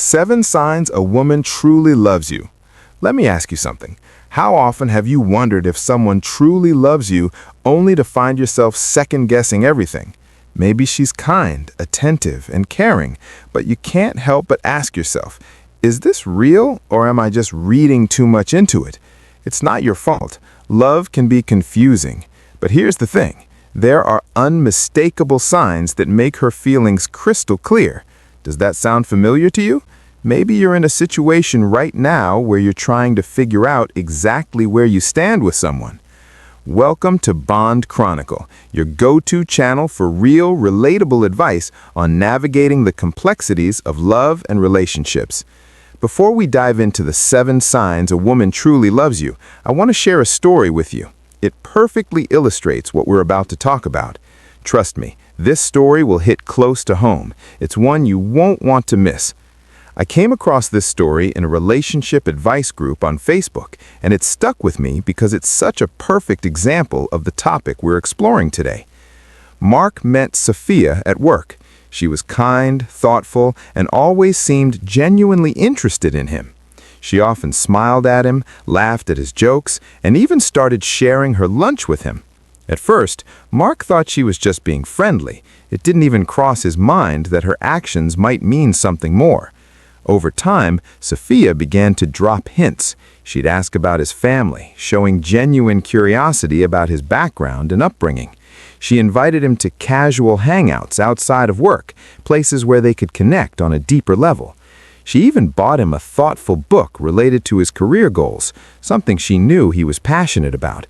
7 signs a woman truly loves you. Let me ask you something. How often have you wondered if someone truly loves you only to find yourself second-guessing everything? Maybe she's kind, attentive, and caring, but you can't help but ask yourself, is this real or am I just reading too much into it? It's not your fault. Love can be confusing. But here's the thing. There are unmistakable signs that make her feelings crystal clear. Does that sound familiar to you? Maybe you're in a situation right now where you're trying to figure out exactly where you stand with someone. Welcome to Bond Chronicle, your go-to channel for real, relatable advice on navigating the complexities of love and relationships. Before we dive into the 7 signs a woman truly loves you, I want to share a story with you. It perfectly illustrates what we're about to talk about. Trust me, this story will hit close to home. It's one you won't want to miss. I came across this story in a relationship advice group on Facebook, and it stuck with me because it's such a perfect example of the topic we're exploring today. Mark met Sophia at work. She was kind, thoughtful, and always seemed genuinely interested in him. She often smiled at him, laughed at his jokes, and even started sharing her lunch with him. At first, Mark thought she was just being friendly. It didn't even cross his mind that her actions might mean something more. Over time, Sophia began to drop hints. She'd ask about his family, showing genuine curiosity about his background and upbringing. She invited him to casual hangouts outside of work, places where they could connect on a deeper level. She even bought him a thoughtful book related to his career goals, something she knew he was passionate about.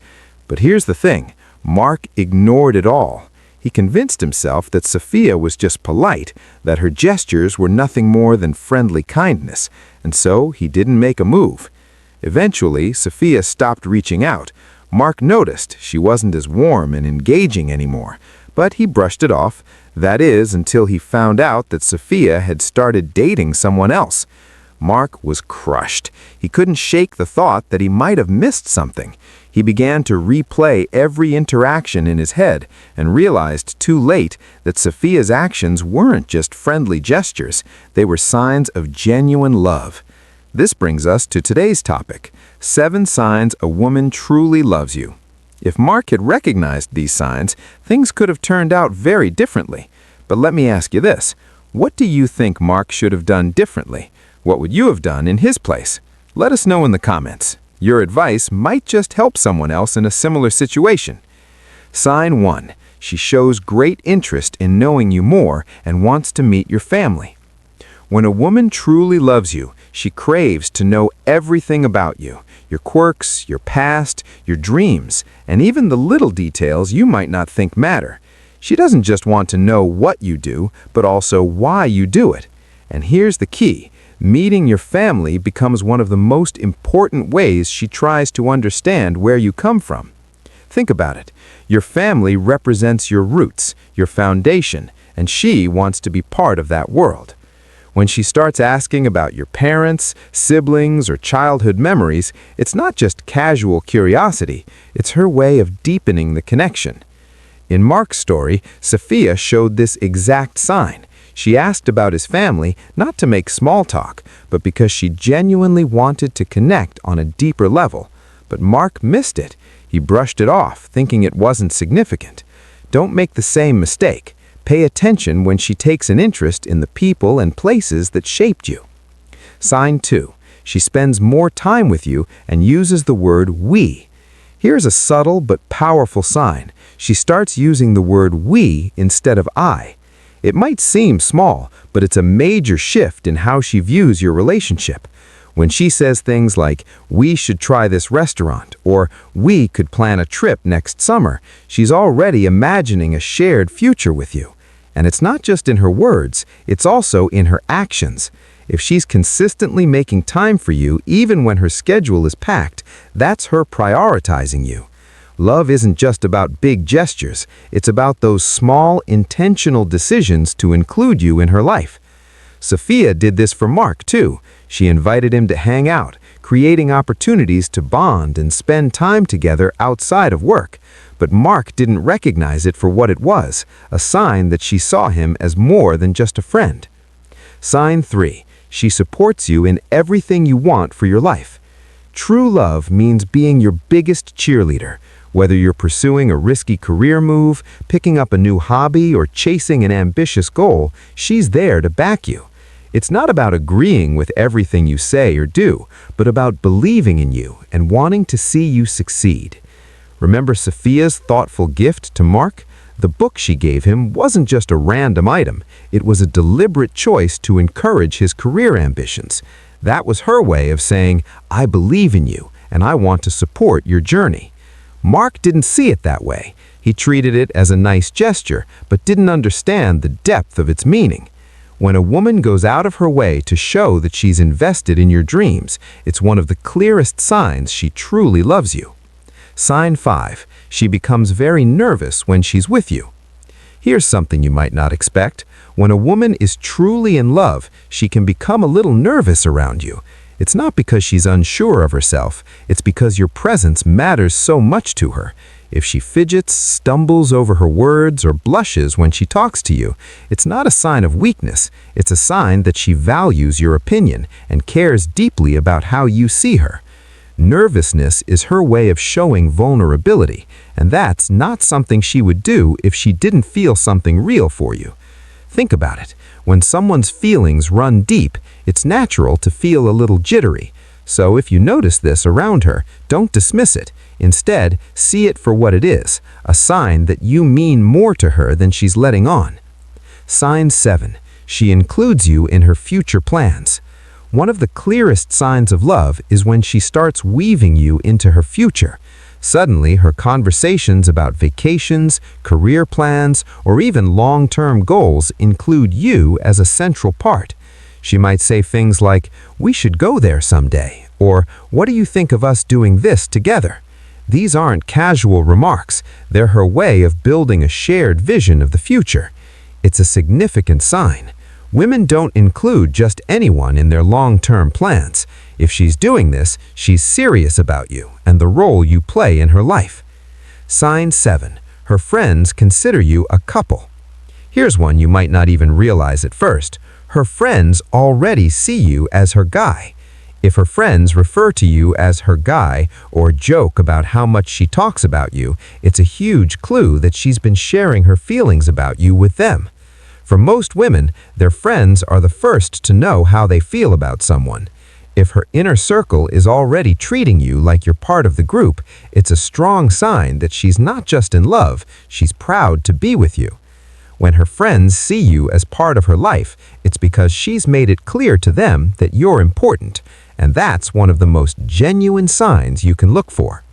But here's the thing. Mark ignored it all. He convinced himself that Sophia was just polite, that her gestures were nothing more than friendly kindness, and so he didn't make a move. Eventually, Sophia stopped reaching out. Mark noticed she wasn't as warm and engaging anymore, but he brushed it off. That is, until he found out that Sophia had started dating someone else. Mark was crushed. He couldn't shake the thought that he might have missed something. He began to replay every interaction in his head and realized too late that Sophia's actions weren't just friendly gestures. They were signs of genuine love. This brings us to today's topic, 7 signs a woman truly loves you. If Mark had recognized these signs, things could have turned out very differently. But let me ask you this. What do you think Mark should have done differently? What would you have done in his place? Let us know in the comments. Your advice might just help someone else in a similar situation. Sign 1. She shows great interest in knowing you more and wants to meet your family. When a woman truly loves you, she craves to know everything about you, your quirks, your past, your dreams, and even the little details you might not think matter. She doesn't just want to know what you do, but also why you do it. And here's the key. Meeting your family becomes one of the most important ways she tries to understand where you come from. Think about it. Your family represents your roots, your foundation, and she wants to be part of that world. When she starts asking about your parents, siblings, or childhood memories, it's not just casual curiosity, it's her way of deepening the connection. In Mark's story, Sophia showed this exact sign. She asked about his family not to make small talk, but because she genuinely wanted to connect on a deeper level. But Mark missed it. He brushed it off, thinking it wasn't significant. Don't make the same mistake. Pay attention when she takes an interest in the people and places that shaped you. Sign 2. She spends more time with you and uses the word we. Here's a subtle but powerful sign. She starts using the word we instead of I. It might seem small, but it's a major shift in how she views your relationship. When she says things like, we should try this restaurant, or we could plan a trip next summer, she's already imagining a shared future with you. And it's not just in her words, it's also in her actions. If she's consistently making time for you, even when her schedule is packed, that's her prioritizing you. Love isn't just about big gestures, it's about those small, intentional decisions to include you in her life. Sophia did this for Mark, too. She invited him to hang out, creating opportunities to bond and spend time together outside of work. But Mark didn't recognize it for what it was, a sign that she saw him as more than just a friend. Sign 3. She supports you in everything you want for your life. True love means being your biggest cheerleader. Whether you're pursuing a risky career move, picking up a new hobby, or chasing an ambitious goal, she's there to back you. It's not about agreeing with everything you say or do, but about believing in you and wanting to see you succeed. Remember Sophia's thoughtful gift to Mark? The book she gave him wasn't just a random item. It was a deliberate choice to encourage his career ambitions. That was her way of saying, I believe in you, and I want to support your journey. Mark didn't see it that way. He treated it as a nice gesture, but didn't understand the depth of its meaning. When a woman goes out of her way to show that she's invested in your dreams, it's one of the clearest signs she truly loves you. Sign 5. She becomes very nervous when she's with you. Here's something you might not expect. When a woman is truly in love, she can become a little nervous around you. It's not because she's unsure of herself, it's because your presence matters so much to her. If she fidgets, stumbles over her words, or blushes when she talks to you, it's not a sign of weakness. It's a sign that she values your opinion and cares deeply about how you see her. Nervousness is her way of showing vulnerability, and that's not something she would do if she didn't feel something real for you. Think about it. When someone's feelings run deep, it's natural to feel a little jittery. So if you notice this around her, don't dismiss it. Instead, see it for what it is, a sign that you mean more to her than she's letting on. Sign 7. She includes you in her future plans. One of the clearest signs of love is when she starts weaving you into her future. Suddenly, her conversations about vacations, career plans, or even long-term goals include you as a central part. She might say things like, "We should go there someday," or "What do you think of us doing this together?" These aren't casual remarks. They're her way of building a shared vision of the future. It's a significant sign. Women don't include just anyone in their long-term plans. If she's doing this, she's serious about you and the role you play in her life. Sign 7. Her friends consider you a couple. Here's one you might not even realize at first. Her friends already see you as her guy. If her friends refer to you as her guy or joke about how much she talks about you, it's a huge clue that she's been sharing her feelings about you with them. For most women, their friends are the first to know how they feel about someone. If her inner circle is already treating you like you're part of the group, it's a strong sign that she's not just in love, she's proud to be with you. When her friends see you as part of her life, it's because she's made it clear to them that you're important, and that's one of the most genuine signs you can look for.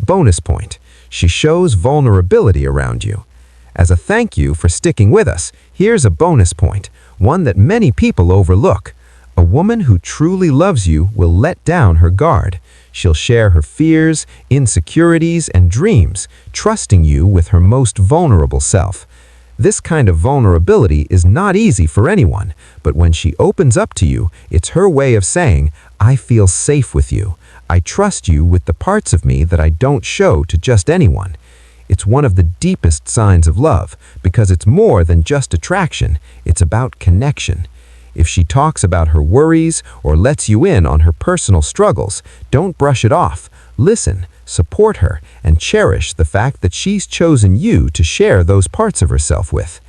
Bonus point: she shows vulnerability around you. As a thank you for sticking with us, here's a bonus point, one that many people overlook. A woman who truly loves you will let down her guard. She'll share her fears, insecurities, and dreams, trusting you with her most vulnerable self. This kind of vulnerability is not easy for anyone, but when she opens up to you, it's her way of saying, "I feel safe with you. I trust you with the parts of me that I don't show to just anyone." It's one of the deepest signs of love, because it's more than just attraction, it's about connection. If she talks about her worries or lets you in on her personal struggles, don't brush it off. Listen, support her, and cherish the fact that she's chosen you to share those parts of herself with.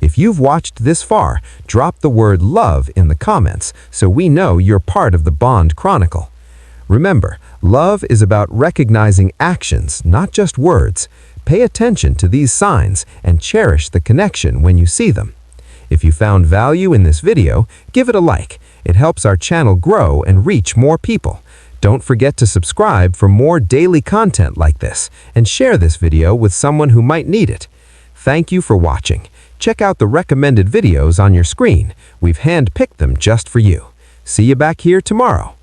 If you've watched this far, drop the word love in the comments so we know you're part of the Bond Chronicle. Remember, love is about recognizing actions, not just words. Pay attention to these signs and cherish the connection when you see them. If you found value in this video, give it a like. It helps our channel grow and reach more people. Don't forget to subscribe for more daily content like this, and share this video with someone who might need it. Thank you for watching. Check out the recommended videos on your screen. We've hand-picked them just for you. See you back here tomorrow.